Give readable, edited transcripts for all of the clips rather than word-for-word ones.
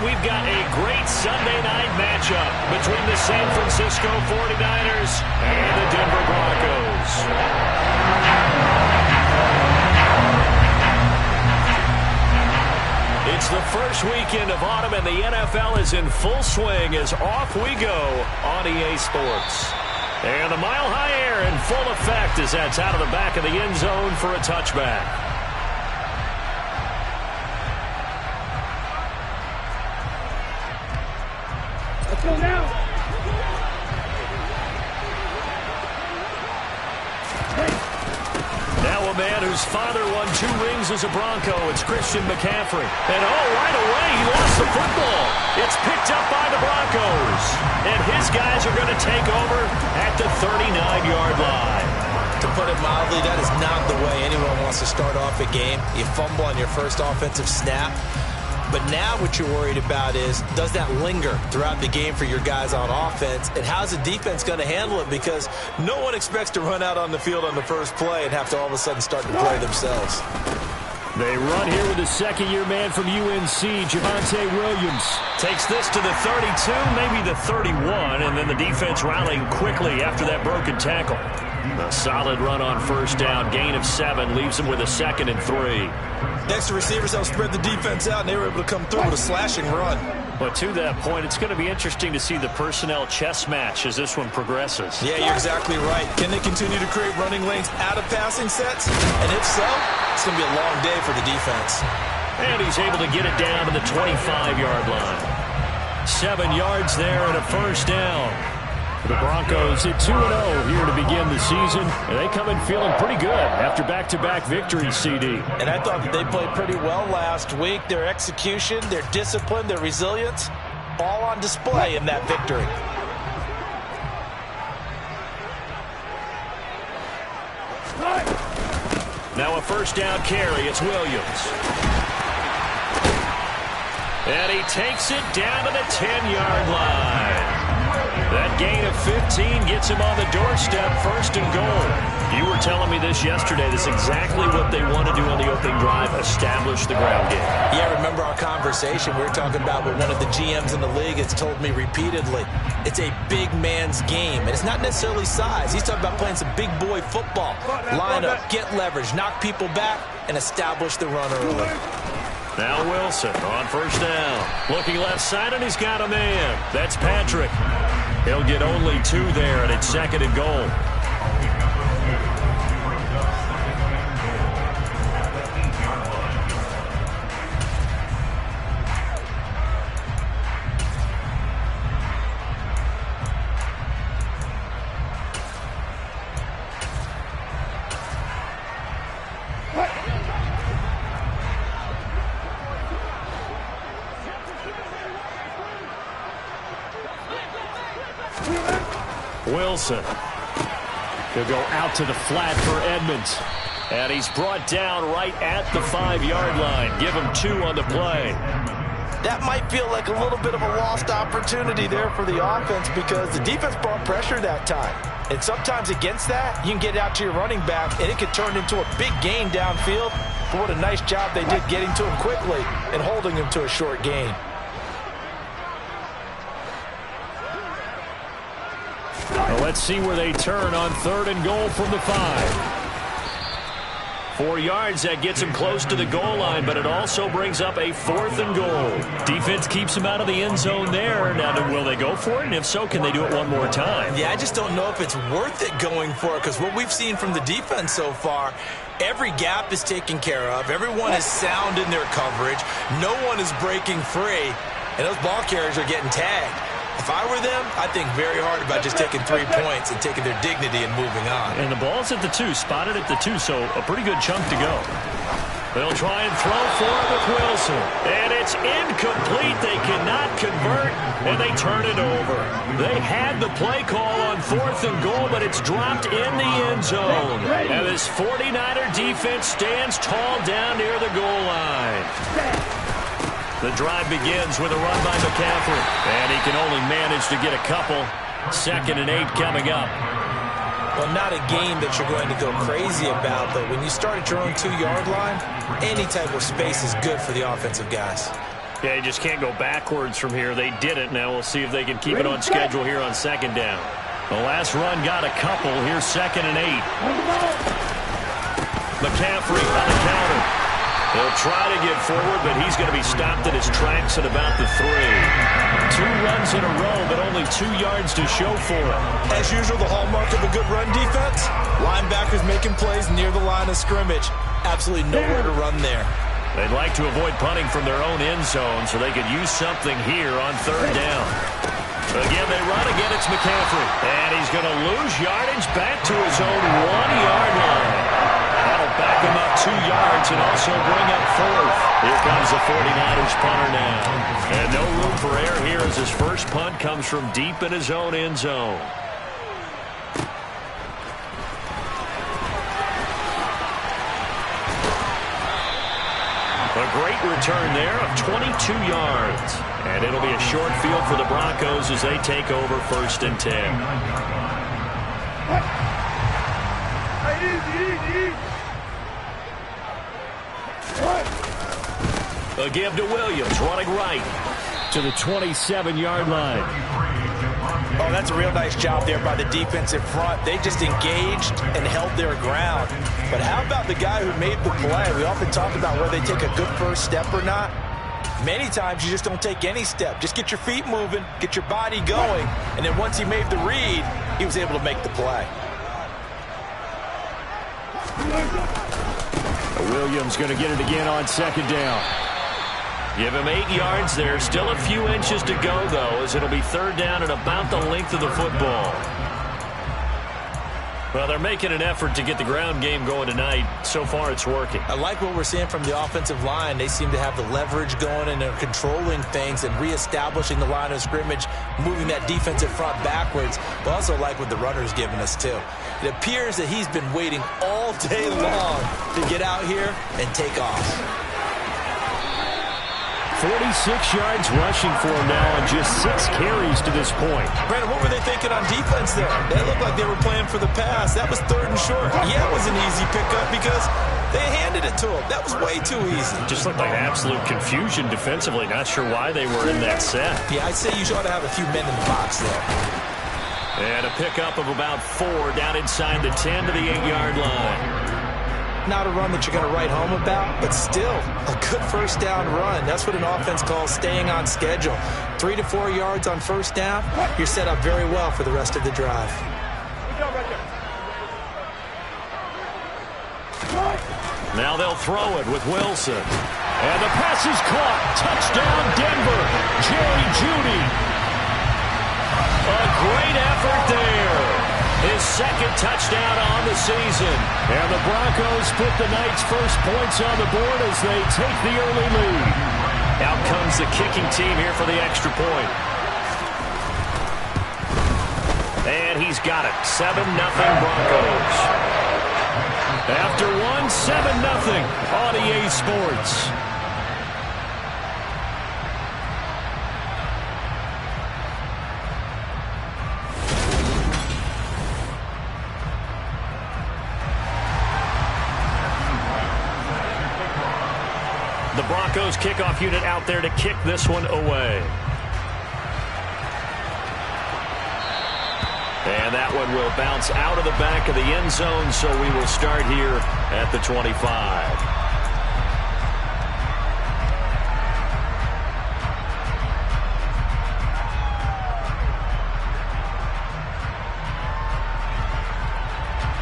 we've got a great Sunday night matchup between the San Francisco 49ers and the Denver Broncos. It's the first weekend of autumn, and the NFL is in full swing as off we go on EA Sports. And the mile-high air in full effect as that's out of the back of the end zone for a touchback. Let's go now. Now a man whose father won 2 rings as a Bronco. It's Christian McCaffrey. And right away he lost the football. It's picked up by the Broncos. And his guys are going to take over at the 39-yard line. To put it mildly, that is not the way anyone wants to start off a game. You fumble on your first offensive snap. But now what you're worried about is, does that linger throughout the game for your guys on offense? And how's the defense going to handle it? Because no one expects to run out on the field on the first play and have to all of a sudden start to play themselves. They run here with a second-year man from UNC, Javonte Williams. Takes this to the 32, maybe the 31, and then the defense rallying quickly after that broken tackle. A solid run on first down, gain of 7, leaves them with a 2nd and 3. Next, receivers help spread the defense out, and they were able to come through with a slashing run. But to that point, it's going to be interesting to see the personnel chess match as this one progresses. Yeah, you're exactly right. Can they continue to create running lanes out of passing sets? And if so, it's going to be a long day for the defense. And he's able to get it down to the 25-yard line. 7 yards there and a first down. The Broncos at 2-0 here to begin the season. And they come in feeling pretty good after back-to-back victories, CD. And I thought that they played pretty well last week. Their execution, their discipline, their resilience, all on display in that victory. Now a first down carry. It's Williams. And he takes it down to the 10-yard line. That gain of 15 gets him on the doorstep, 1st and goal. You were telling me this yesterday. This is exactly what they want to do on the opening drive, establish the ground game. Yeah, remember our conversation. We were talking about what one of the GMs in the league has told me repeatedly. It's a big man's game, and it's not necessarily size. He's talking about playing some big boy football. Line up, get leverage, knock people back, and establish the run early. Now Wilson on first down. Looking left side, and he's got a man. That's Patrick. He'll get only 2 there, and it's 2nd and goal. Wilson. He'll go out to the flat for Edmonds. And he's brought down right at the 5-yard line. Give him 2 on the play. That might feel like a little bit of a lost opportunity there for the offense because the defense brought pressure that time. And sometimes against that, you can get out to your running back, and it could turn into a big gain downfield. But what a nice job they did getting to him quickly and holding him to a short gain. Well, let's see where they turn on 3rd and goal from the 5. 4 yards, that gets him close to the goal line, but it also brings up a 4th and goal. Defense keeps him out of the end zone there. Now, will they go for it? And if so, can they do it one more time? Yeah, I just don't know if it's worth it going for it because what we've seen from the defense so far, every gap is taken care of. Everyone is sound in their coverage. No one is breaking free, and those ball carriers are getting tagged. If I were them, I'd think very hard about just taking 3 points and taking their dignity and moving on. And the ball's at the 2, spotted at the 2, so a pretty good chunk to go. They'll try and throw for it with Wilson. And it's incomplete. They cannot convert, and they turn it over. They had the play call on 4th and goal, but it's dropped in the end zone. And this 49er defense stands tall down near the goal line. The drive begins with a run by McCaffrey. And he can only manage to get a couple. 2nd and 8 coming up. Well, not a game that you're going to go crazy about, but when you start at your own 2-yard line, any type of space is good for the offensive guys. Yeah, you just can't go backwards from here. They didn't. Now we'll see if they can keep it on schedule here on second down. The last run got a couple. Here's 2nd and 8. McCaffrey on the counter. He'll try to get forward, but he's going to be stopped in his tracks at about the 3. 2 runs in a row, but only 2 yards to show for it. As usual, the hallmark of a good run defense, linebackers making plays near the line of scrimmage. Absolutely nowhere to run there. They'd like to avoid punting from their own end zone so they could use something here on 3rd down. Again, they run. Again, it's McCaffrey. And he's going to lose yardage back to his own 1-yard line. That'll back him up 2 yards and also bring up 4th. Here comes the 49ers punter now. And no room for error here as his first punt comes from deep in his own end zone. A great return there of 22 yards. And it'll be a short field for the Broncos as they take over 1st and 10. A give to Williams, running right to the 27-yard line. Oh, that's a real nice job there by the defensive front. They just engaged and held their ground. But how about the guy who made the play? We often talk about whether they take a good first step or not. Many times you just don't take any step. Just get your feet moving, get your body going, and then once he made the read, he was able to make the play. Williams going to get it again on 2nd down. Give him 8 yards there. Still a few inches to go, though, as it'll be 3rd down and about the length of the football. Well, they're making an effort to get the ground game going tonight. So far, it's working. I like what we're seeing from the offensive line. They seem to have the leverage going, and they're controlling things and reestablishing the line of scrimmage, moving that defensive front backwards. But also like what the runner's giving us, too. It appears that he's been waiting all day long to get out here and take off. 46 yards rushing for him now on just 6 carries to this point. Brandon, what were they thinking on defense there? They looked like they were playing for the pass. That was 3rd and short. Yeah, it was an easy pickup because they handed it to him. That was way too easy. Just looked like absolute confusion defensively. Not sure why they were in that set. Yeah, I'd say you ought to have a few men in the box there. And a pickup of about 4 down inside the 10 to the 8-yard line. Not a run that you're going to write home about, but still a good first down run. That's what an offense calls staying on schedule. 3 to 4 yards on first down, you're set up very well for the rest of the drive. Now they'll throw it with Wilson. And the pass is caught. Touchdown, Denver. Jerry Jeudy. A great effort there. His 2nd touchdown on the season. And the Broncos put the night's first points on the board as they take the early lead. Out comes the kicking team here for the extra point. And he's got it. 7-0 Broncos. After one, 7-0 on EA Sports. The Broncos kickoff unit out there to kick this one away. And that one will bounce out of the back of the end zone, so we will start here at the 25.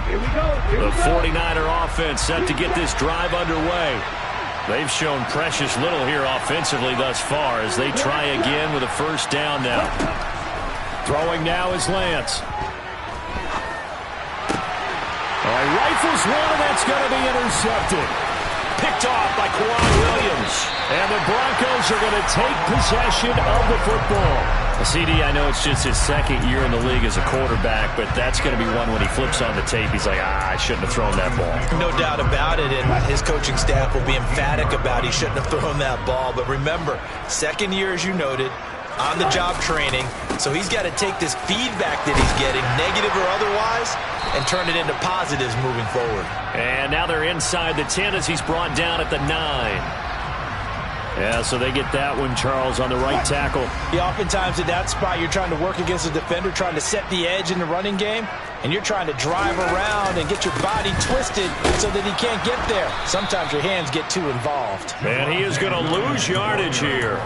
Here we go. The 49er offense set to get this drive underway. They've shown precious little here offensively thus far as they try again with a first down now. Throwing now is Lance. Rifles one, and that's going to be intercepted. Picked off by Kwan Williams. And the Broncos are going to take possession of the football. CD, I know it's just his 2nd year in the league as a quarterback, but that's going to be one when he flips on the tape. He's like, I shouldn't have thrown that ball. No doubt about it, and his coaching staff will be emphatic about he shouldn't have thrown that ball. But remember, 2nd year, as you noted, on-the-job training. So he's got to take this feedback that he's getting, negative or otherwise, and turn it into positives moving forward. And now they're inside the 10 as he's brought down at the 9. Yeah, so they get that one, Charles, on the right tackle. Yeah, oftentimes in that spot, you're trying to work against a defender, trying to set the edge in the running game, and you're trying to drive around and get your body twisted so that he can't get there. Sometimes your hands get too involved. And he is going to lose yardage here.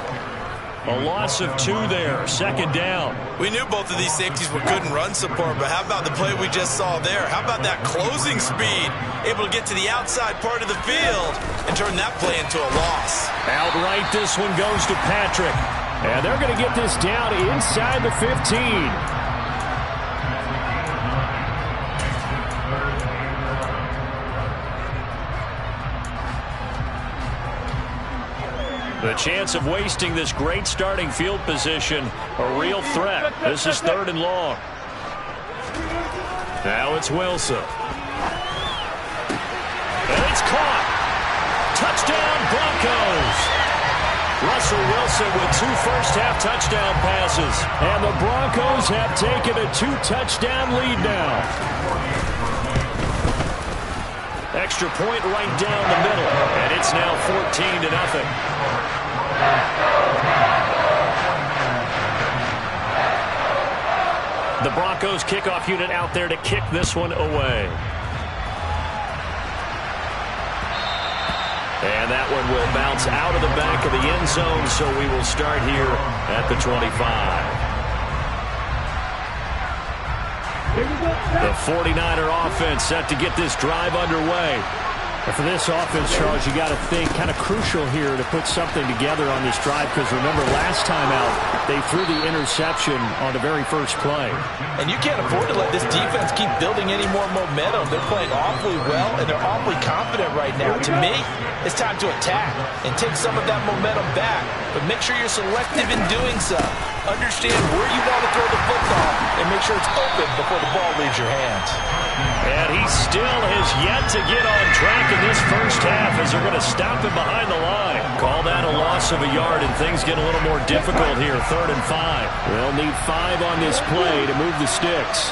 A loss of 2 there, second down. We knew both of these safeties were good in run support, but how about the play we just saw there? How about that closing speed? Able to get to the outside part of the field and turn that play into a loss. Outright, this one goes to Patrick. And they're going to get this down inside the 15. The chance of wasting this great starting field position, a real threat. This is 3rd and long. Now it's Wilson. And it's caught. Touchdown, Broncos. Russell Wilson with 2 first-half touchdown passes. And the Broncos have taken a 2-touchdown lead now. Extra point right down the middle. And it's now 14-0. The Broncos kickoff unit out there to kick this one away. And that one will bounce out of the back of the end zone, so we will start here at the 25. The 49er offense set to get this drive underway. And for this offense, Charles, you got to think kind of crucial here to put something together on this drive, because remember last time out they threw the interception on the very first play. And you can't afford to let this defense keep building any more momentum. They're playing awfully well, and they're awfully confident right now. To me, it's time to attack and take some of that momentum back, but make sure you're selective in doing so. Understand where you want to throw the football and make sure it's open before the ball leaves your hands. And he still has yet to get on track in this first half as they're going to stop him behind the line. Call that a loss of a yard, and things get a little more difficult here. 3rd and 5. They'll need 5 on this play to move the sticks.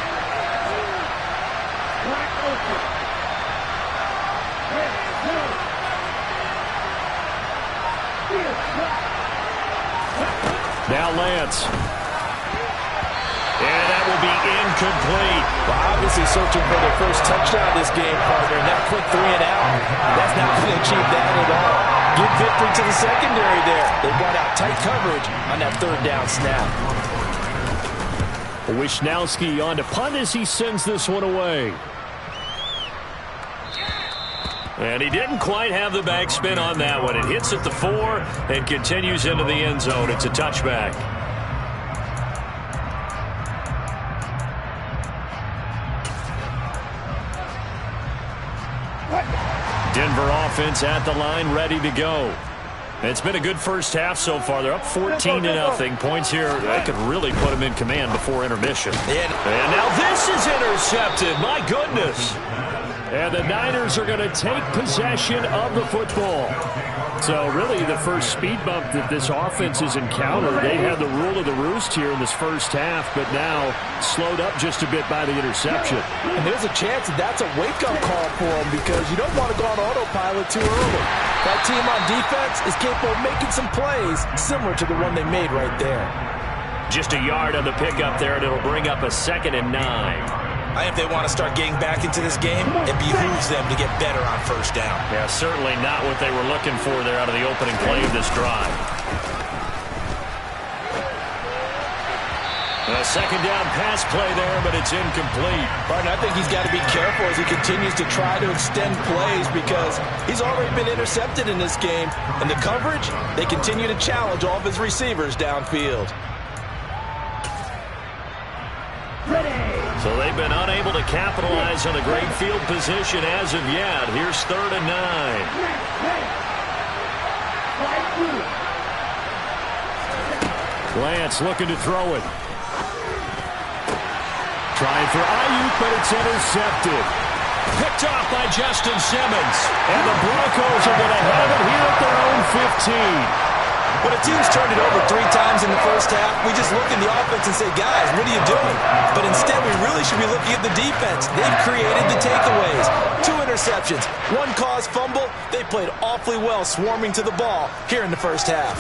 Now Lance. And that will be incomplete. Well, obviously searching for their first touchdown this game, partner. And that quick 3 and out, that's not going to achieve that at all. Good victory to the secondary there. They brought out tight coverage on that 3rd down snap. Wishnowski on to punt as he sends this one away. And he didn't quite have the backspin on that one. It hits at the 4 and continues into the end zone. It's a touchback. Denver offense at the line, ready to go. It's been a good first half so far. They're up 14-0. Points here, they could really put them in command before intermission. And now this is intercepted. My goodness. And the Niners are going to take possession of the football. So really the first speed bump that this offense has encountered, they had the rule of the roost here in this first half, but now slowed up just a bit by the interception. And there's a chance that that's a wake-up call for them, because you don't want to go on autopilot too early. That team on defense is capable of making some plays similar to the one they made right there. Just a yard on the pickup there, and it'll bring up a 2nd and 9. I think if they want to start getting back into this game, it behooves them to get better on first down. Yeah, certainly not what they were looking for there out of the opening play of this drive. A 2nd down pass play there, but it's incomplete. Martin, I think he's got to be careful as he continues to try to extend plays, because he's already been intercepted in this game. And the coverage, they continue to challenge all of his receivers downfield. So they've been unable to capitalize on a great field position as of yet. Here's 3rd and 9. Lance looking to throw it. Trying for Ayuk, but it's intercepted. Picked off by Justin Simmons. And the Broncos are going to have it here at their own 15. When a team's turned it over 3 times in the first half, we just look in the offense and say, guys, what are you doing? But instead, we really should be looking at the defense. They've created the takeaways. 2 interceptions, 1 caused fumble. They played awfully well swarming to the ball here in the first half.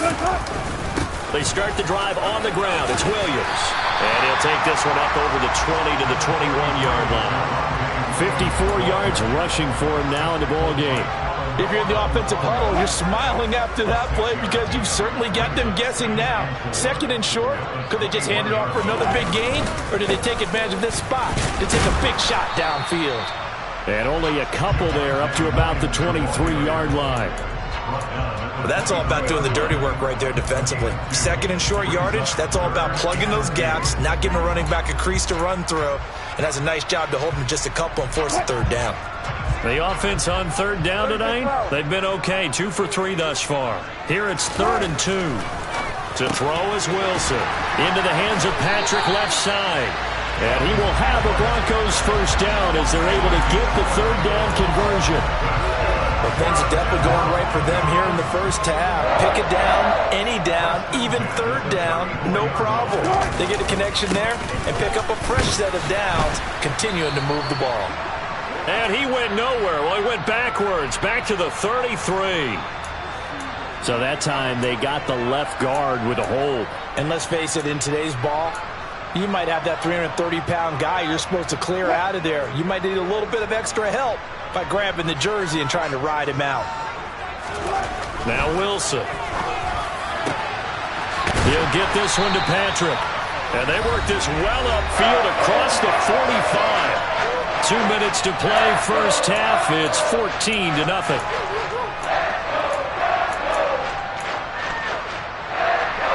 They start the drive on the ground. It's Williams. And he'll take this one up over the 20 to the 21-yard line. 54 yards rushing for him now in the ball game. If you're in the offensive huddle, you're smiling after that play because you've certainly got them guessing now. 2nd and short, could they just hand it off for another big gain? Or did they take advantage of this spot to take a big shot downfield? And only a couple there up to about the 23-yard line. Well, that's all about doing the dirty work right there defensively. 2nd and short yardage, that's all about plugging those gaps, not giving a running back a crease to run through, and that's a nice job to hold him just a couple and force a 3rd down. The offense on 3rd down tonight, they've been okay, 2 for 3 thus far. Here it's 3rd and 2. To throw is Wilson. Into the hands of Patrick left side. And he will have the Broncos first down as they're able to get the 3rd down conversion. But things are definitely going right for them here in the first half. Pick a down, any down, even 3rd down, no problem. They get a connection there and pick up a fresh set of downs, continuing to move the ball. And he went nowhere. Well, he went backwards, back to the 33. So that time they got the left guard with a hold. And let's face it, in today's ball, you might have that 330-pound guy you're supposed to clear out of there. You might need a little bit of extra help by grabbing the jersey and trying to ride him out. Now Wilson. He'll get this one to Patrick. And they work this well upfield across the 45. 2 minutes to play first half. It's 14-0.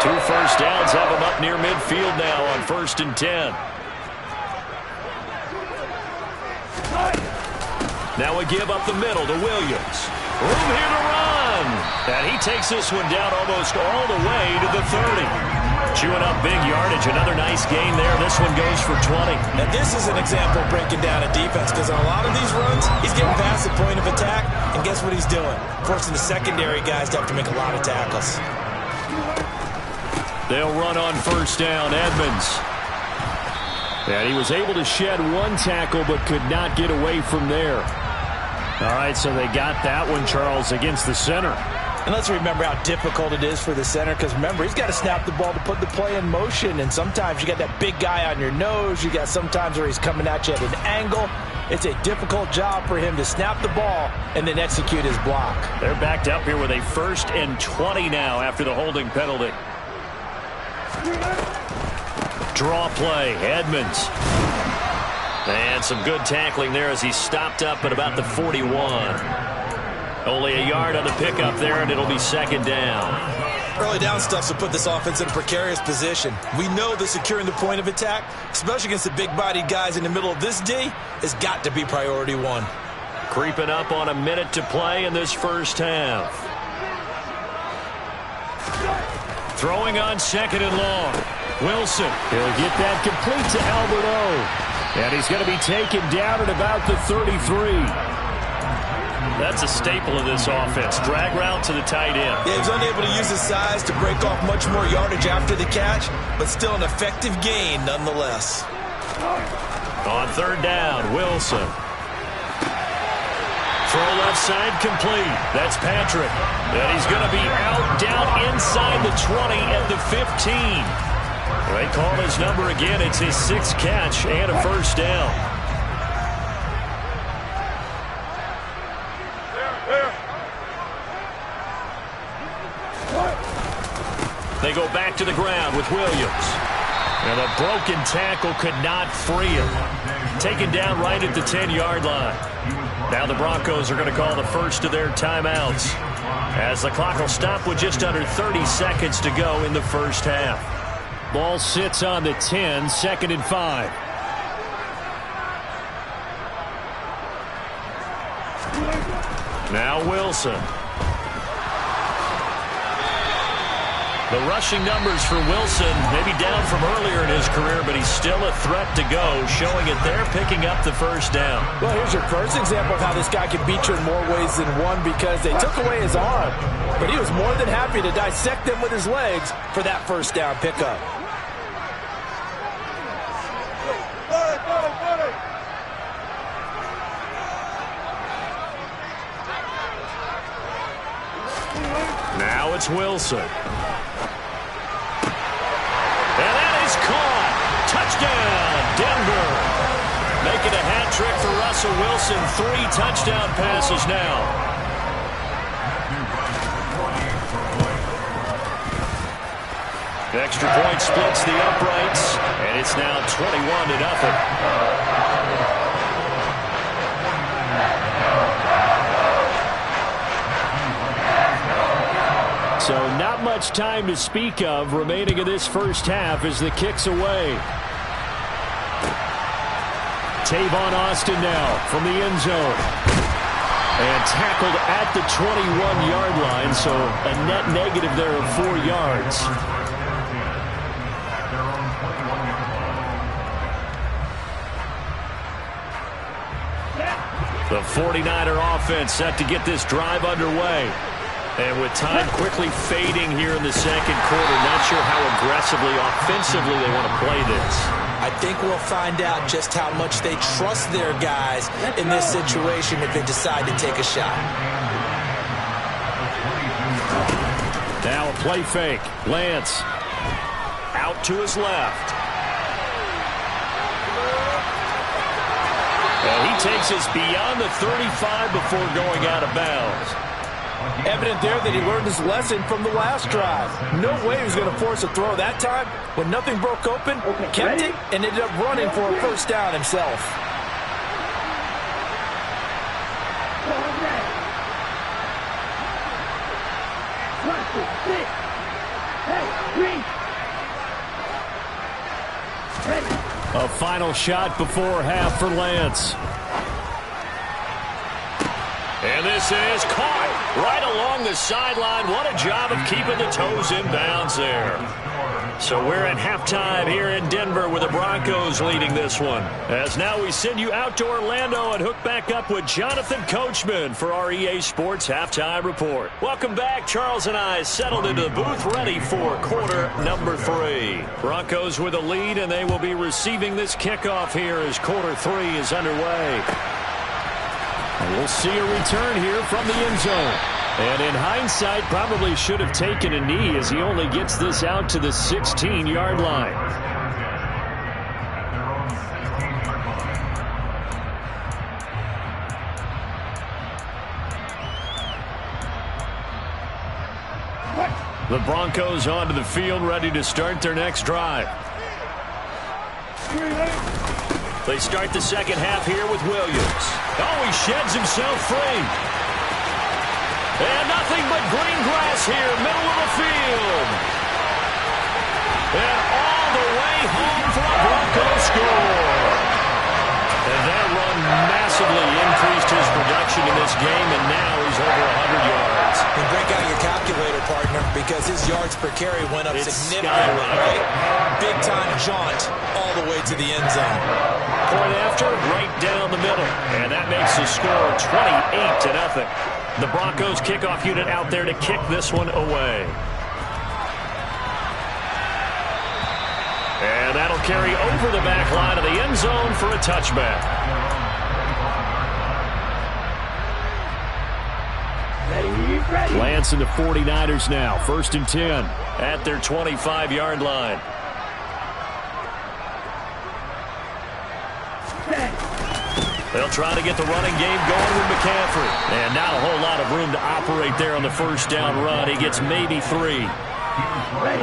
Two first downs have him up near midfield now on 1st and 10. Now a give up the middle to Williams. Room here to run. And he takes this one down almost all the way to the 30. Chewing up big yardage. Another nice gain there. This one goes for 20. Now this is an example of breaking down a defense because on a lot of these runs, he's getting past the point of attack. And guess what he's doing? Forcing the secondary guys to have to make a lot of tackles. They'll run on first down. Edmonds. And he was able to shed 1 tackle but could not get away from there. All right, so they got that one, Charles, against the center. And let's remember how difficult it is for the center because, remember, he's got to snap the ball to put the play in motion. And sometimes you got that big guy on your nose. You got sometimes where he's coming at you at an angle. It's a difficult job for him to snap the ball and then execute his block. They're backed up here with a 1st and 20 now after the holding penalty. Draw play, Edmonds. And some good tackling there as he stopped up at about the 41. Only a yard on the pickup there, and it'll be 2nd down. Early down stuff will put this offense in a precarious position. We know that securing the point of attack, especially against the big-bodied guys in the middle of this D, has got to be priority 1. Creeping up on a minute to play in this first half. Throwing on 2nd and long. Wilson. He'll get that complete to Albert O. And he's going to be taken down at about the 33. That's a staple of this offense. Drag route to the tight end. Yeah, he's unable to use his size to break off much more yardage after the catch, but still an effective gain nonetheless. On 3rd down, Wilson. Throw left side complete. That's Patrick. And he's going to be out down inside the 20 at the 15. They call his number again. It's his 6th catch and a first down. They go back to the ground with Williams. And a broken tackle could not free him. Taken down right at the 10-yard line. Now the Broncos are going to call the first of their timeouts, as the clock will stop with just under 30 seconds to go in the first half. Ball sits on the 10, 2nd and 5. Now Wilson. The rushing numbers for Wilson maybe down from earlier in his career, but he's still a threat to go, showing it they're picking up the first down. Well, here's your first example of how this guy can beat you in more ways than one, because they took away his arm, but he was more than happy to dissect them with his legs for that first down pickup. Now it's Wilson. And that is caught. Touchdown, Denver. Making a hat trick for Russell Wilson. 3 touchdown passes now. Extra point splits the uprights, and it's now 21-0. So not much time to speak of remaining in this first half as the kick's away. Tavon Austin now from the end zone. And tackled at the 21-yard line, so a net negative there of 4 yards. The 49er offense set to get this drive underway. And with time quickly fading here in the second quarter, not sure how aggressively, offensively they want to play this. I think we'll find out just how much they trust their guys in this situation if they decide to take a shot. Now a play fake. Lance out to his left. And he takes us beyond the 35 before going out of bounds. Evident there that he learned his lesson from the last drive. No way he was going to force a throw that time. When nothing broke open, kept it, and ended up running for a first down himself. A final shot before half for Lance. And this is caught right along the sideline. What a job of keeping the toes in bounds there. So we're at halftime here in Denver with the Broncos leading this one. As now we send you out to Orlando and hook back up with Jonathan Coachman for our EA Sports Halftime Report. Welcome back. Charles and I settled into the booth ready for quarter number 3. Broncos with a lead, and they will be receiving this kickoff here as quarter 3 is underway. And we'll see a return here from the end zone. And in hindsight, probably should have taken a knee as he only gets this out to the 16-yard line. The Broncos onto the field, ready to start their next drive. They start the second half here with Williams. Oh, he sheds himself free. And nothing but green grass here, middle of the field. And all the way home for a Broncos score. And that run massively increased his production in this game, and now he's over 100 yards. And break out your calculator, partner, because his yards per carry went up significantly, right? Big-time jaunt all the way to the end zone. Point after, right down the middle. And that makes the score 28-0. The Broncos kickoff unit out there to kick this one away. And that'll carry over the back line of the end zone for a touchback. Lance and the 49ers now. 1st and 10 at their 25-yard line. They'll try to get the running game going with McCaffrey. And not a whole lot of room to operate there on the first down run. He gets maybe 3.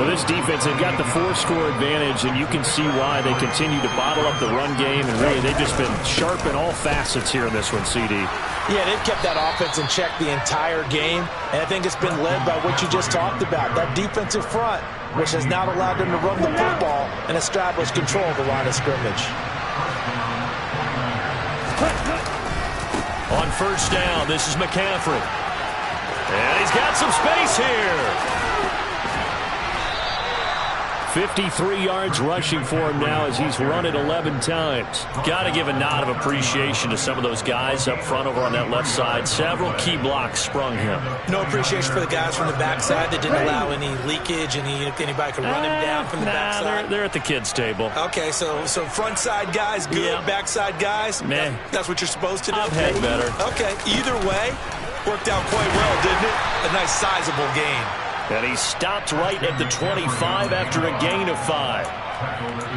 Well, this defense, they've got the 4-score advantage, and you can see why they continue to bottle up the run game. And really, they've just been sharp in all facets here in this one, CD. Yeah, they've kept that offense in check the entire game. And I think it's been led by what you just talked about, that defensive front, which has not allowed them to run the football and establish control of the line of scrimmage. On first down, this is McCaffrey. And he's got some space here. 53 yards rushing for him now as he's run it 11 times. Got to give a nod of appreciation to some of those guys up front over on that left side. Several key blocks sprung him. No appreciation for the guys from the backside that didn't allow any leakage, and anybody could run him down from the backside. They're at the kids' table. Okay, so front side guys good, backside guys, man, that's what you're supposed to do. I've had better. Okay, either way, Worked out quite well, didn't it? A nice sizable gain. And he stopped right at the 25 after a gain of 5.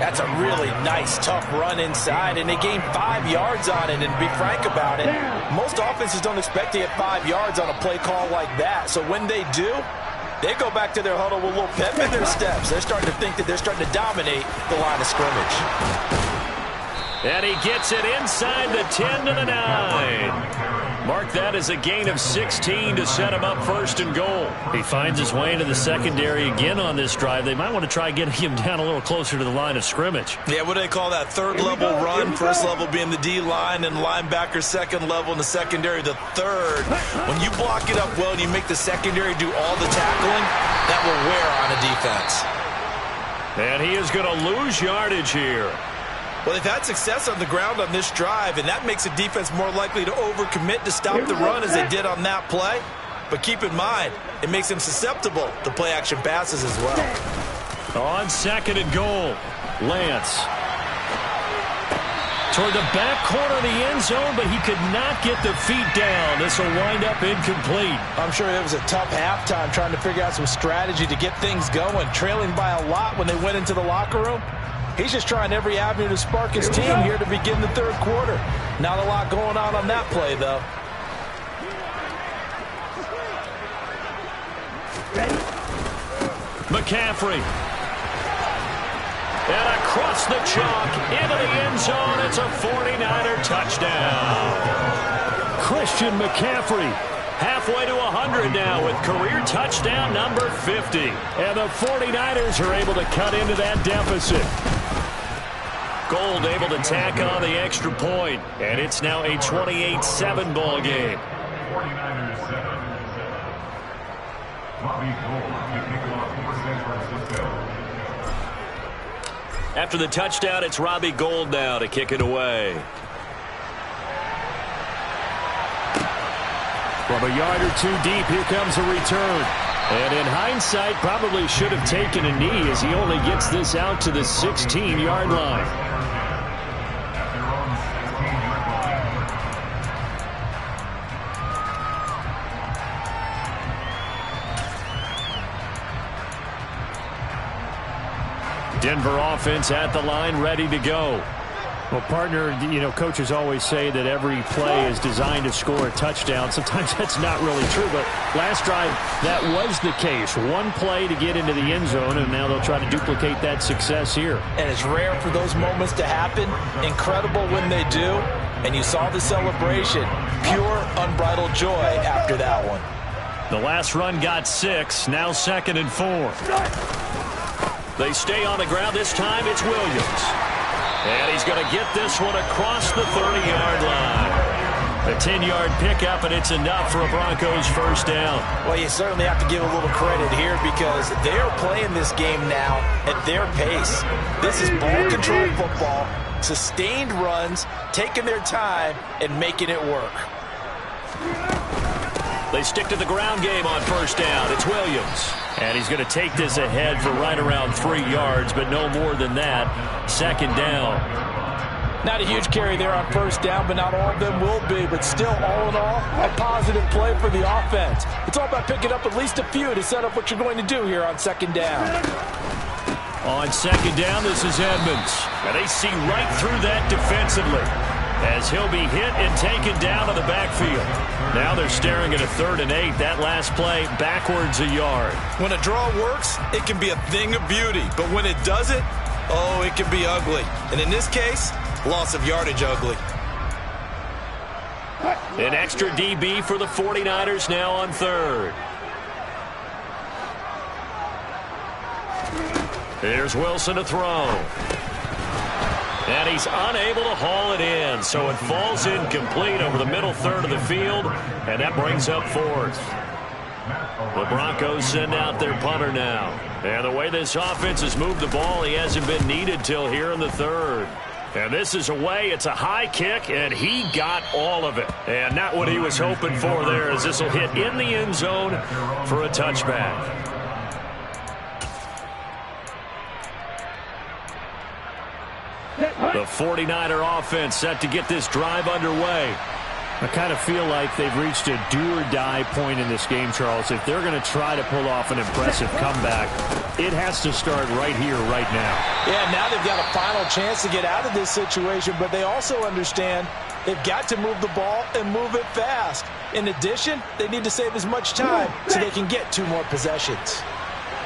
That's a really nice, tough run inside, and they gained 5 yards on it. And to be frank about it, most offenses don't expect to get 5 yards on a play call like that. So when they do, they go back to their huddle with a little pep in their steps. They're starting to think that they're starting to dominate the line of scrimmage. And he gets it inside the 10 to the 9. Mark that as a gain of 16 to set him up first and goal. He finds his way into the secondary again on this drive. They might want to try getting him down a little closer to the line of scrimmage. Yeah, what do they call that? Third level run. First level being the D-line and linebacker. Second level in the secondary, the third. When you block it up well and you make the secondary do all the tackling, that will wear on a defense. And he is going to lose yardage here. Well, they've had success on the ground on this drive, and that makes the defense more likely to overcommit to stop the run as they did on that play. But keep in mind, it makes them susceptible to play-action passes as well. On second and goal, Lance. Toward the back corner of the end zone, but he could not get the feet down. This will wind up incomplete. I'm sure it was a tough halftime trying to figure out some strategy to get things going, trailing by a lot when they went into the locker room. He's just trying every avenue to spark his team here to begin the third quarter. Not a lot going on that play, though. McCaffrey. And across the chalk into the end zone. It's a 49er touchdown. Christian McCaffrey. Halfway to 100 now with career touchdown number 50. And the 49ers are able to cut into that deficit. Gold able to tack on the extra point, and it's now a 28-7 ball game. 49ers 7. Robbie Gould, you pick him up for San Francisco. After the touchdown, it's Robbie Gould now to kick it away. From a yard or two deep, here comes a return. And in hindsight, probably should have taken a knee as he only gets this out to the 16-yard line. Denver offense at the line, ready to go. Well, partner, you know, coaches always say that every play is designed to score a touchdown. Sometimes that's not really true, but last drive, that was the case. One play to get into the end zone, and now they'll try to duplicate that success here. And it's rare for those moments to happen. Incredible when they do. And you saw the celebration. Pure, unbridled joy after that one. The last run got 6, now 2nd and 4. They stay on the ground. This time it's Williams. And he's going to get this one across the 30-yard line. A 10-yard pickup, and it's enough for a Broncos first down. Well, you certainly have to give a little credit here because they're playing this game now at their pace. This is ball-controlled football, sustained runs, taking their time, and making it work. They stick to the ground game on first down. It's Williams. And he's going to take this ahead for right around 3 yards, but no more than that. 2nd down. Not a huge carry there on first down, but not all of them will be. But still, all in all, a positive play for the offense. It's all about picking up at least a few to set up what you're going to do here on 2nd down. On 2nd down, this is Edmonds. And they see right through that defensively as he'll be hit and taken down to the backfield. Now they're staring at a 3rd and 8. That last play, backwards a yard. When a draw works, it can be a thing of beauty. But when it doesn't, oh, it can be ugly. And in this case, loss of yardage ugly. An extra DB for the 49ers now on 3rd. Here's Wilson to throw. And he's unable to haul it in, so it falls incomplete over the middle 3rd of the field, and that brings up 4th. The Broncos send out their punter now. And the way this offense has moved the ball, he hasn't been needed till here in the 3rd. And this is away. It's a high kick, and he got all of it. And not what he was hoping for there, as this will hit in the end zone for a touchback. The 49er offense set to get this drive underway. I kind of feel like they've reached a do-or-die point in this game, Charles. If they're going to try to pull off an impressive comeback, it has to start right here, right now. Yeah, now they've got a final chance to get out of this situation, but they also understand they've got to move the ball and move it fast. In addition, they need to save as much time so they can get 2 more possessions.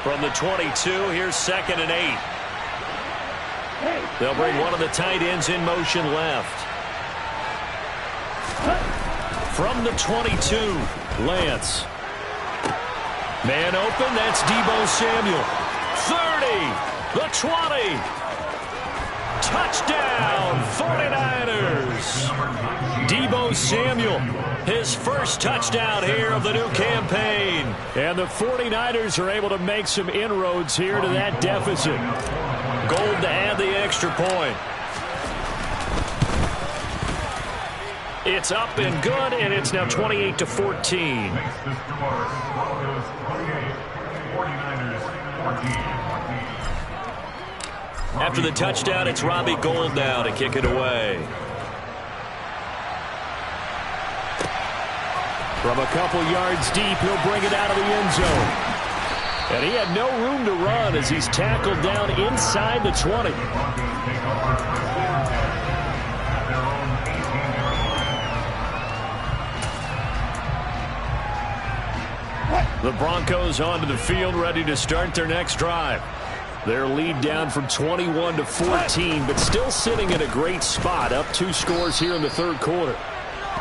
From the 22, here's 2nd and 8. They'll bring one of the tight ends in motion left. From the 22, Lance. Man open, that's Deebo Samuel. 30, the 20. Touchdown, 49ers. Deebo Samuel, his first touchdown here of the new campaign. And the 49ers are able to make some inroads here to that deficit. Gold to add the extra point. It's up and good, and it's now 28-14. Makes the score. Broncos 28, 49ers 14. After the touchdown, it's Robbie Gould now to kick it away. From a couple yards deep, he'll bring it out of the end zone. And he had no room to run as he's tackled down inside the 20. The Broncos onto the field, ready to start their next drive. Their lead down from 21-14, but still sitting in a great spot, up 2 scores here in the 3rd quarter.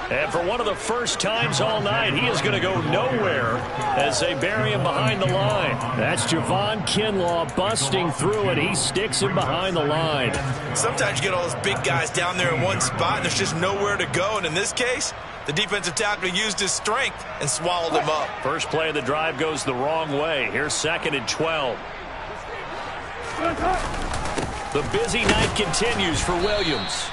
And for one of the first times all night, he is going to go nowhere as they bury him behind the line. That's Javon Kinlaw busting through it. He sticks him behind the line. Sometimes you get all those big guys down there in one spot, and there's just nowhere to go. And in this case, the defensive tackle used his strength and swallowed him up. First play of the drive goes the wrong way. Here's 2nd and 12. The busy night continues for Williams.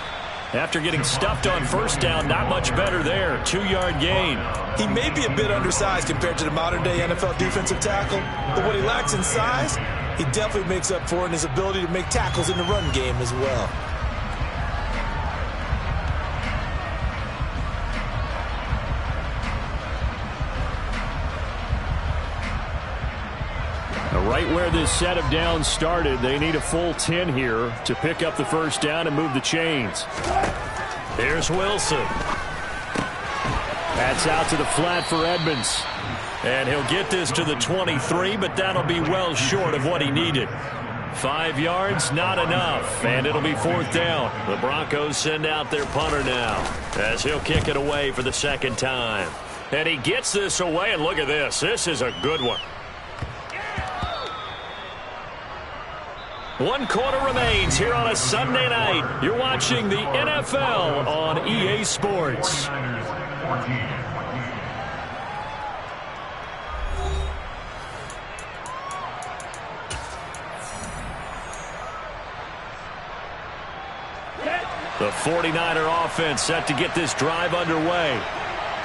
After getting stuffed on first down, not much better there. 2-yard gain. He may be a bit undersized compared to the modern-day NFL defensive tackle, but what he lacks in size, he definitely makes up for in his ability to make tackles in the run game as well. Right where this set of downs started, they need a full 10 here to pick up the first down and move the chains. Here's Wilson. That's out to the flat for Edmonds. And he'll get this to the 23, but that'll be well short of what he needed. 5 yards, not enough, and it'll be 4th down. The Broncos send out their punter now as he'll kick it away for the 2nd time. And he gets this away, and look at this. This is a good one. 1 quarter remains here on a Sunday night. You're watching the NFL on EA Sports. The 49er offense set to get this drive underway.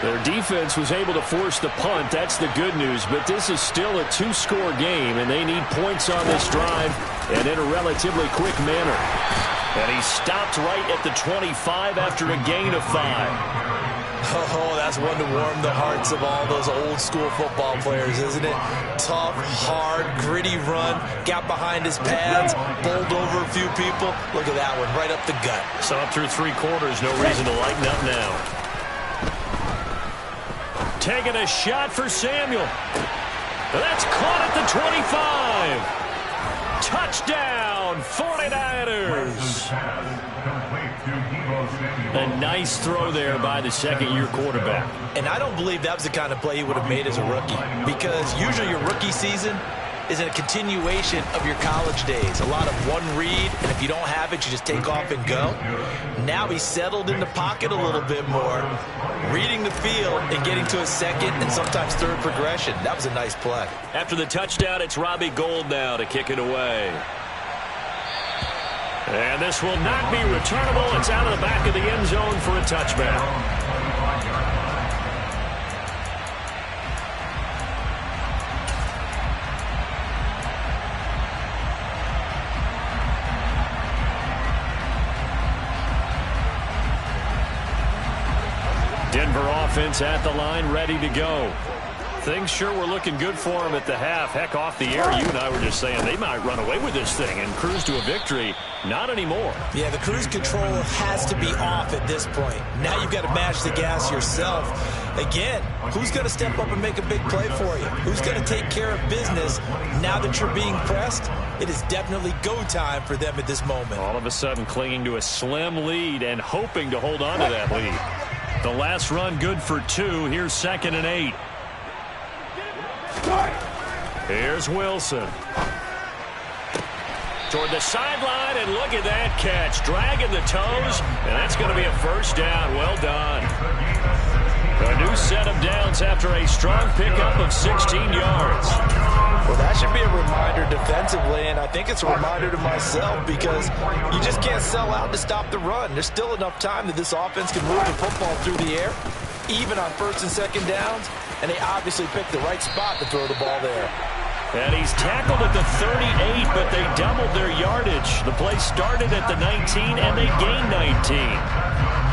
Their defense was able to force the punt. That's the good news. But this is still a 2-score game, and they need points on this drive and in a relatively quick manner. And he stopped right at the 25 after a gain of 5. Oh, that's one to warm the hearts of all those old-school football players, isn't it? Tough, hard, gritty run, got behind his pads, bowled over a few people. Look at that one, right up the gut. So up through 3 quarters, no reason to lighten up now. Taking a shot for Samuel. That's caught at the 25. Touchdown, 49ers. A nice throw there by the 2nd-year quarterback. And I don't believe that was the kind of play he would have made as a rookie, because usually your rookie season is a continuation of your college days. A lot of one read, and if you don't have it, you just take off and go. Now he's settled in the pocket a little bit more, reading the field and getting to a 2nd and sometimes 3rd progression. That was a nice play. After the touchdown, it's Robbie Gould now to kick it away. And this will not be returnable. It's out of the back of the end zone for a touchback. Denver offense at the line, ready to go. Things sure were looking good for them at the half. Heck, off the air, you and I were just saying they might run away with this thing and cruise to a victory. Not anymore. Yeah, the cruise control has to be off at this point. Now you've got to mash the gas yourself. Again, who's going to step up and make a big play for you? Who's going to take care of business now that you're being pressed? It is definitely go time for them at this moment. All of a sudden clinging to a slim lead and hoping to hold on to that lead. The last run good for 2. Here's 2nd and 8. Here's Wilson. Toward the sideline, and look at that catch. Dragging the toes, and that's going to be a first down. Well done. A new set of downs after a strong pickup of 16 yards. Well, that should be a reminder defensively, and I think it's a reminder to myself because you just can't sell out to stop the run. There's still enough time that this offense can move the football through the air, even on 1st and 2nd downs, and they obviously picked the right spot to throw the ball there. And he's tackled at the 38, but they doubled their yardage. The play started at the 19, and they gained 19.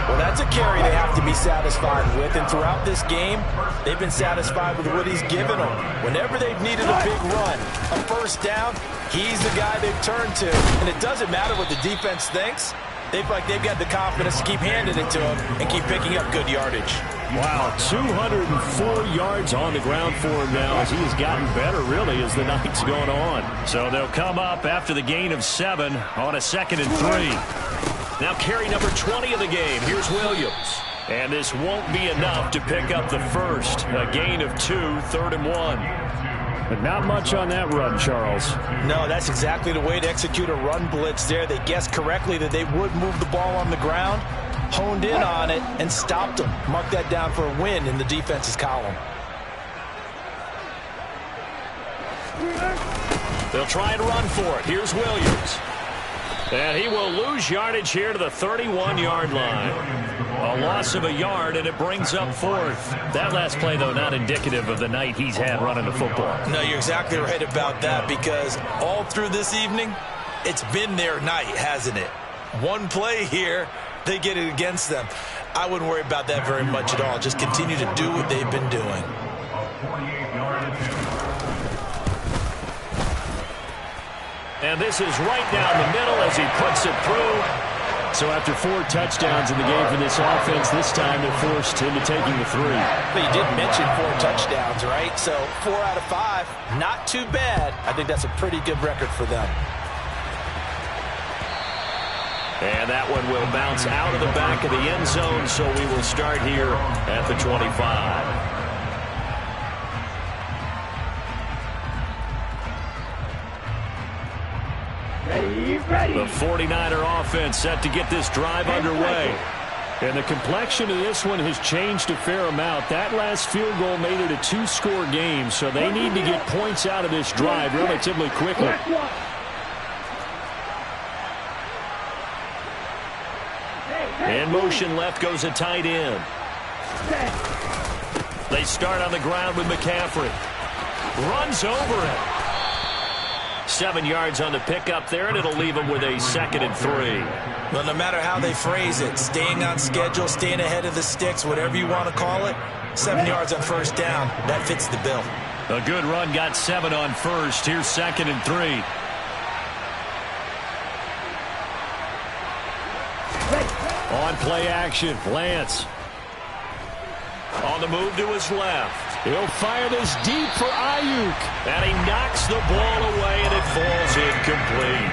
Well, that's a carry they have to be satisfied with, and throughout this game, they've been satisfied with what he's given them. Whenever they've needed a big run, a first down, he's the guy they've turned to. And it doesn't matter what the defense thinks. They've got the confidence to keep handing it to him and keep picking up good yardage. Wow, 204 yards on the ground for him now as he has gotten better, really, as the night's going on. So they'll come up after the gain of 7 on a 2nd and 3. Now carry number 20 of the game. Here's Williams. And this won't be enough to pick up the first. A gain of 2, 3rd and 1. But not much on that run, Charles. No, that's exactly the way to execute a run blitz there. They guessed correctly that they would move the ball on the ground, honed in on it, and stopped them. Mark that down for a win in the defense's column. They'll try and run for it. Here's Williams. And he will lose yardage here to the 31-yard line. A loss of a yard, and it brings up 4th. That last play, though, not indicative of the night he's had running the football. No, you're exactly right about that because all through this evening, it's been their night, hasn't it? One play here, they get it against them. I wouldn't worry about that very much at all. Just continue to do what they've been doing. And this is right down the middle as he puts it through. So after 4 touchdowns in the game for this offense, this time they're forced into taking the 3. But you did mention 4 touchdowns, right? So 4 out of 5, not too bad. I think that's a pretty good record for them. And that one will bounce out of the back of the end zone, so we will start here at the 25. The 49er offense set to get this drive underway. And the complexion of this one has changed a fair amount. That last field goal made it a 2-score game, so they need to get points out of this drive relatively quickly. In motion left goes a tight end. They start on the ground with McCaffrey. Runs over it. 7 yards on the pickup there, and it'll leave them with a 2nd and 3. Well, no matter how they phrase it, staying on schedule, staying ahead of the sticks, whatever you want to call it, 7 yards on first down, that fits the bill. A good run got 7 on first. Here's 2nd and 3. On play action, Lance. On the move to his left. He'll fire this deep for Ayuk. And he knocks the ball away, and it falls incomplete.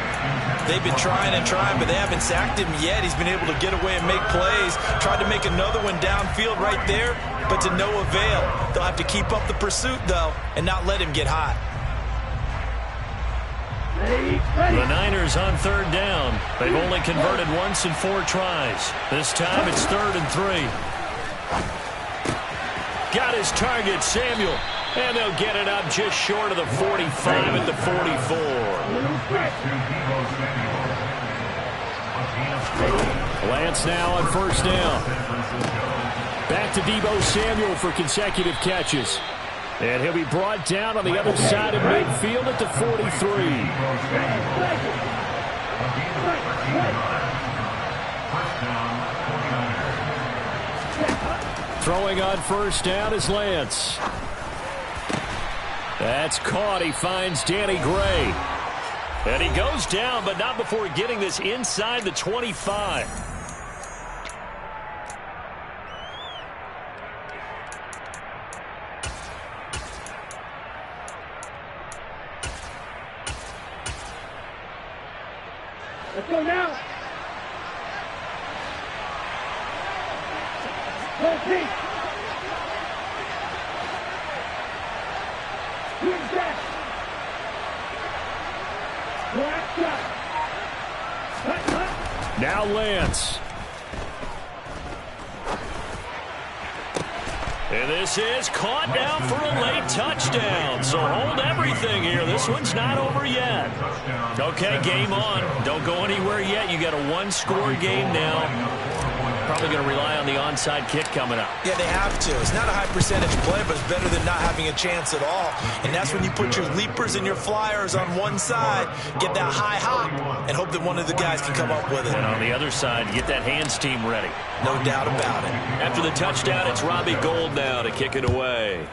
They've been trying and trying, but they haven't sacked him yet. He's been able to get away and make plays. Tried to make another one downfield right there, but to no avail. They'll have to keep up the pursuit, though, and not let him get hot. The Niners on 3rd down. They've only converted once in 4 tries. This time it's 3rd and 3. Got his target, Samuel. And they'll get it up just short of the 45 at the 44. Lance now on 1st down. Back to Deebo Samuel for consecutive catches. And he'll be brought down on the other side of midfield at the 43. Throwing on first down is Lance. That's caught. He finds Danny Gray. And he goes down, but not before getting this inside the 25. Let's go now. Go, Pete. Here's that. Black shot. Cut. Now Lance. And this is caught down for a late touchdown. So hold everything here. This one's not over yet. Okay, game on. Don't go anywhere yet. You got a one-score game now. Probably going to rely on the onside kick coming up. Yeah, they have to. It's not a high percentage play, but it's better than not having a chance at all. And that's when you put your leapers and your flyers on one side, get that high hop, and hope that one of the guys can come up with it. And on the other side, get that hands team ready. No doubt about it. After the touchdown, it's Robbie Gould now to kick it away.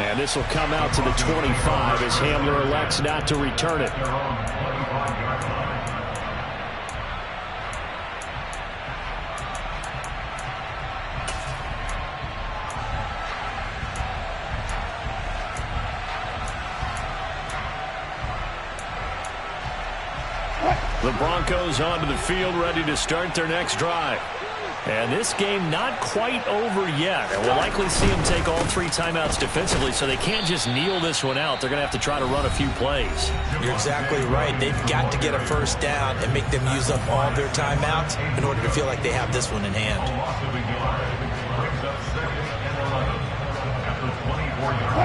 And this will come out to the 25 as Hamler elects not to return it. The Broncos onto the field, ready to start their next drive. And this game not quite over yet. And we'll likely see them take all three timeouts defensively, so they can't just kneel this one out. They're going to have to try to run a few plays. You're exactly right. They've got to get a first down and make them use up all their timeouts in order to feel like they have this one in hand.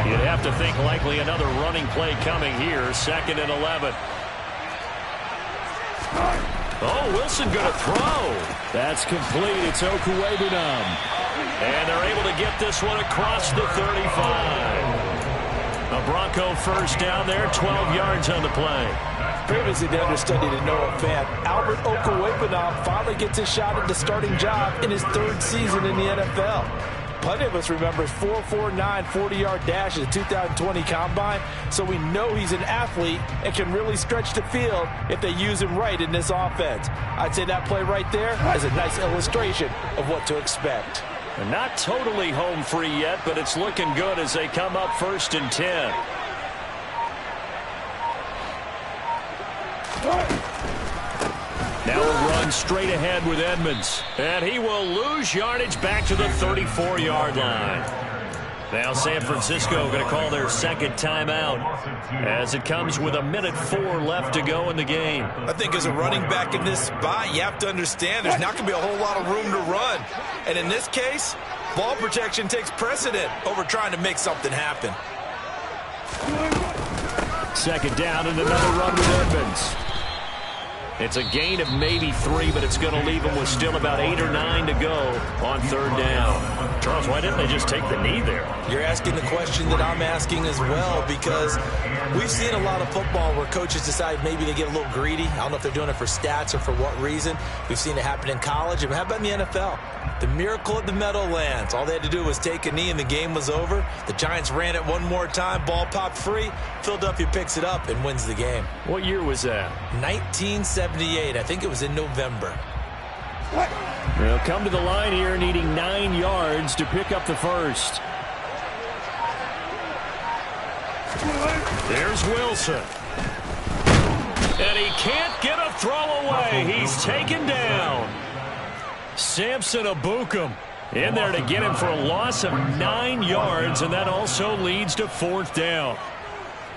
You'd have to think likely another running play coming here. 2nd and 11. Oh, Wilson going to throw. That's complete. It's Okuwebunam. And they're able to get this one across the 35. A Bronco first down there, 12 yards on the play. Previously the understudy to Noah Fant, Albert Okuwebunam finally gets his shot at the starting job in his 3rd season in the NFL. Plenty of us remember his 4.49 40-yard dash at the 2020 Combine, so we know he's an athlete and can really stretch the field if they use him right in this offense. I'd say that play right there is a nice illustration of what to expect. And not totally home free yet, but it's looking good as they come up 1st and 10. Now a run straight ahead with Edmonds. And he will lose yardage back to the 34-yard line. Now San Francisco going to call their 2nd timeout as it comes with 1:04 left to go in the game. I think as a running back in this spot, you have to understand there's not going to be a whole lot of room to run. And in this case, ball protection takes precedent over trying to make something happen. 2nd down and another run with Edmonds. It's a gain of maybe 3, but it's going to leave them with still about 8 or 9 to go on 3rd down. Charles, why didn't they just take the knee there? You're asking the question that I'm asking as well, because we've seen a lot of football where coaches decide maybe they get a little greedy. I don't know if they're doing it for stats or for what reason. We've seen it happen in college. And how about in the NFL? The miracle at the Meadowlands. All they had to do was take a knee and the game was over. The Giants ran it one more time. Ball popped free. Philadelphia picks it up and wins the game. What year was that? 1978. I think it was in November. They'll come to the line here needing 9 yards to pick up the first. There's Wilson. And he can't get a throw away. He's taken down. Samson Ebukam in there to get him for a loss of 9 yards, and that also leads to 4th down.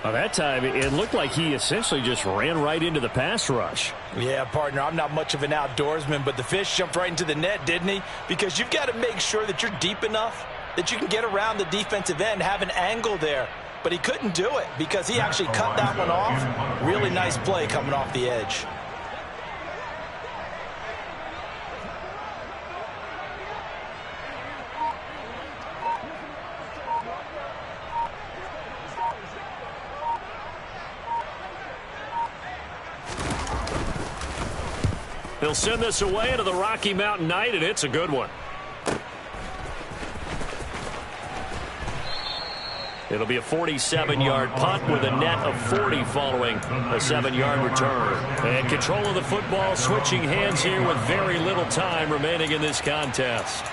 Well, that time, it looked like he essentially just ran right into the pass rush. Yeah, partner, I'm not much of an outdoorsman, but the fish jumped right into the net, didn't he? Because you've got to make sure that you're deep enough that you can get around the defensive end, have an angle there. But he couldn't do it because he actually cut that one off. Really nice play coming off the edge. They'll send this away into the Rocky Mountain Night, and it's a good one. It'll be a 47-yard punt with a net of 40 following a 7-yard return. And control of the football switching hands here with very little time remaining in this contest.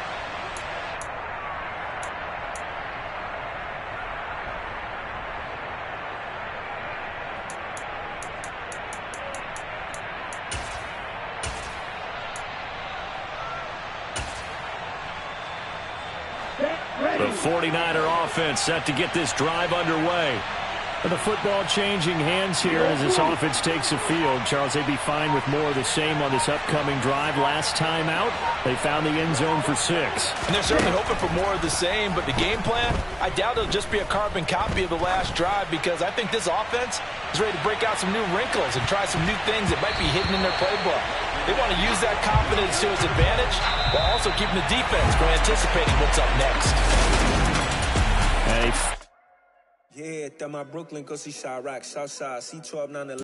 The 49er offense set to get this drive underway. And the football changing hands here as this offense takes the field. Charles, they'd be fine with more of the same on this upcoming drive. Last time out, they found the end zone for 6. And they're certainly hoping for more of the same, but the game plan, I doubt it'll just be a carbon copy of the last drive, because I think this offense is ready to break out some new wrinkles and try some new things that might be hidden in their playbook. They want to use that confidence to his advantage while also keeping the defense from anticipating what's up next. Hey. Yeah, that my Brooklyn, go see Chirac, Southside, C12, 911.